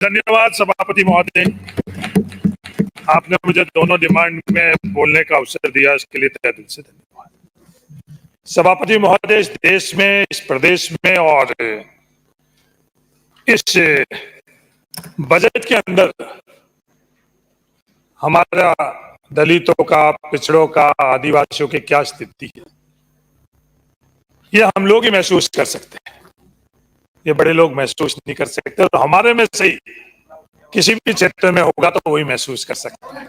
धन्यवाद सभापति महोदय, आपने मुझे दोनों डिमांड में बोलने का अवसर दिया, इसके लिए तहे दिल से धन्यवाद। सभापति महोदय, इस देश में, इस प्रदेश में और इस बजट के अंदर हमारा दलितों का, पिछड़ों का, आदिवासियों की क्या स्थिति है, ये हम लोग ही महसूस कर सकते हैं। ये बड़े लोग महसूस नहीं कर सकते, तो हमारे में से ही किसी भी क्षेत्र में होगा तो वही महसूस कर सकते हैं।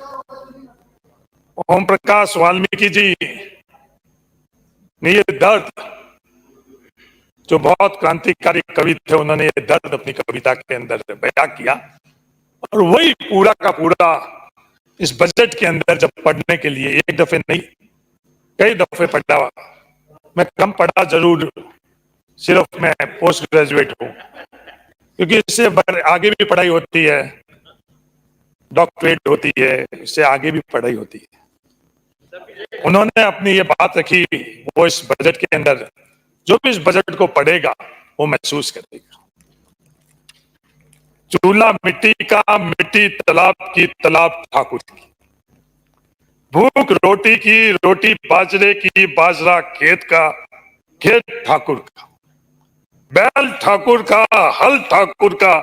ओम प्रकाश वाल्मीकि जी ने ये दर्द, जो बहुत क्रांतिकारी कवि थे, उन्होंने ये दर्द अपनी कविता के अंदर बयां किया, और वही पूरा का पूरा इस बजट के अंदर जब पढ़ने के लिए, एक दफे नहीं कई दफे पढ़ा, मैं कम पढ़ा जरूर, सिर्फ मैं पोस्ट ग्रेजुएट हूं, क्योंकि इससे आगे भी पढ़ाई होती है, डॉक्टरेट होती है, इससे आगे भी पढ़ाई होती है। उन्होंने अपनी ये बात रखी, वो इस बजट के अंदर जो भी इस बजट को पढ़ेगा वो महसूस करेगा। चूल्हा मिट्टी का, मिट्टी तालाब की, तालाब ठाकुर की, भूख रोटी की, रोटी बाजरे की, बाजरा खेत का, खेत ठाकुर का, बैल ठाकुर का, हल ठाकुर का,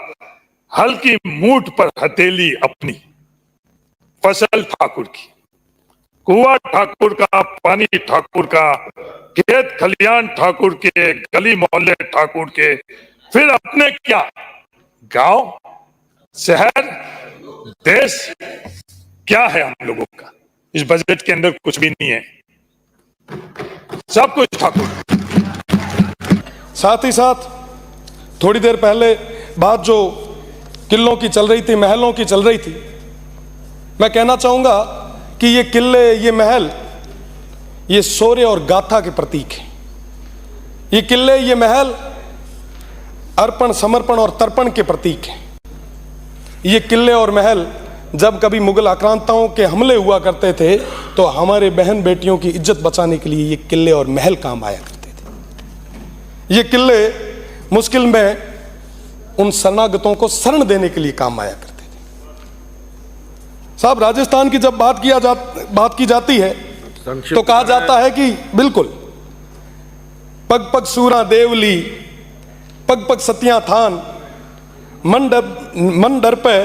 हल की मूठ पर हथेली अपनी, फसल ठाकुर की, कुआं ठाकुर का, पानी ठाकुर का, खेत खलियान ठाकुर के, गली मोहल्ले ठाकुर के, फिर अपने क्या, गांव, शहर, देश, क्या है हम लोगों का? इस बजट के अंदर कुछ भी नहीं है, सब कुछ ठाकुर। साथ ही साथ थोड़ी देर पहले बात जो किलों की चल रही थी, महलों की चल रही थी, मैं कहना चाहूंगा कि ये किले, ये महल, ये शौर्य और गाथा के प्रतीक हैं। ये किले, ये महल अर्पण, समर्पण और तर्पण के प्रतीक हैं। ये किले और महल जब कभी मुगल आक्रांताओं के हमले हुआ करते थे तो हमारे बहन बेटियों की इज्जत बचाने के लिए ये किले और महल काम आया करते थे। ये किले मुश्किल में उन शरणागतों को शरण देने के लिए काम आया करते थे। साहब, राजस्थान की जब बात की जाती है तो कहा जाता है कि बिल्कुल पग पग सूरा देवली, पग पग सतिया थान, मन डर पे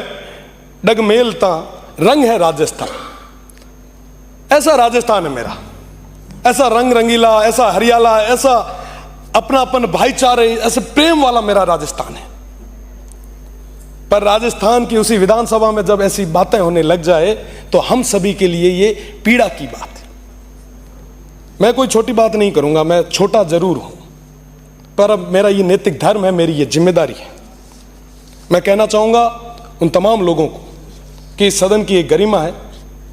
डग मेलता, रंग है राजस्थान। ऐसा राजस्थान है मेरा, ऐसा रंग रंगीला, ऐसा हरियाला, ऐसा अपनापन, भाईचारे, ऐसे प्रेम वाला मेरा राजस्थान है। पर राजस्थान की उसी विधानसभा में जब ऐसी बातें होने लग जाए तो हम सभी के लिए ये पीड़ा की बात है। मैं कोई छोटी बात नहीं करूंगा, मैं छोटा जरूर हूं, पर अब मेरा ये नैतिक धर्म है, मेरी ये जिम्मेदारी है। मैं कहना चाहूंगा उन तमाम लोगों को कि इस सदन की एक गरिमा है,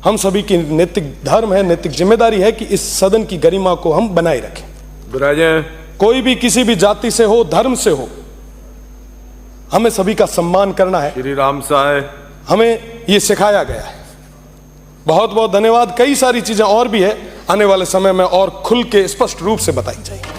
हम सभी की नैतिक धर्म है, नैतिक जिम्मेदारी है कि इस सदन की गरिमा को हम बनाए रखें। कोई भी किसी भी जाति से हो, धर्म से हो, हमें सभी का सम्मान करना है। श्री राम साहब, हमें ये सिखाया गया है। बहुत बहुत धन्यवाद। कई सारी चीजें और भी है, आने वाले समय में और खुल के स्पष्ट रूप से बताई जाएगी।